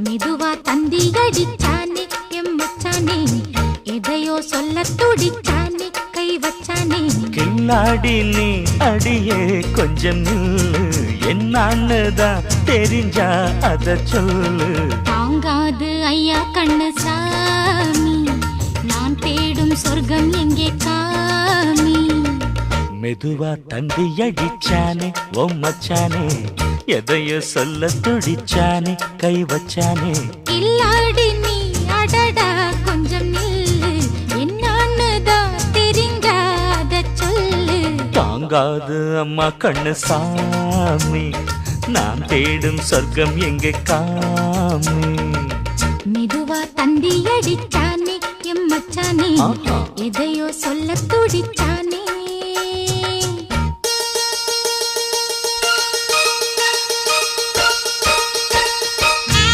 மெதுவா தந்தி அடிச்சானே எம் மச்சானே, எதையோ சொல்ல துடிச்சானே கை வச்சானே. கில்லாடி நீ அடியே கொஞ்சம் நில்லு, என்னான்னுதான் தெரிஞ்சா அத சொல்லு. தாங்காது ஐயா கண்ணு சாமி, நான் தேடும் சொர்க்கம் எங்கே காமி. மெதுவா தந்தி அடிச்சானே ஓ மச்சானே, எதையோ சொல்ல துடிச்சானே கை வச்சானே. கில்லாடி நீ அடடா கொஞ்சம் நில்லு, என்னான்னுதான் தெரிஞ்சாத சொல்லு. தாங்காது அம்மா கண்ணு சாமி, நான் தேடும் சொர்க்கம் எங்கே காமி. மெதுவா தந்தி அடிச்சானே எம் மச்சானே, எதையோ சொல்ல துடிச்சானே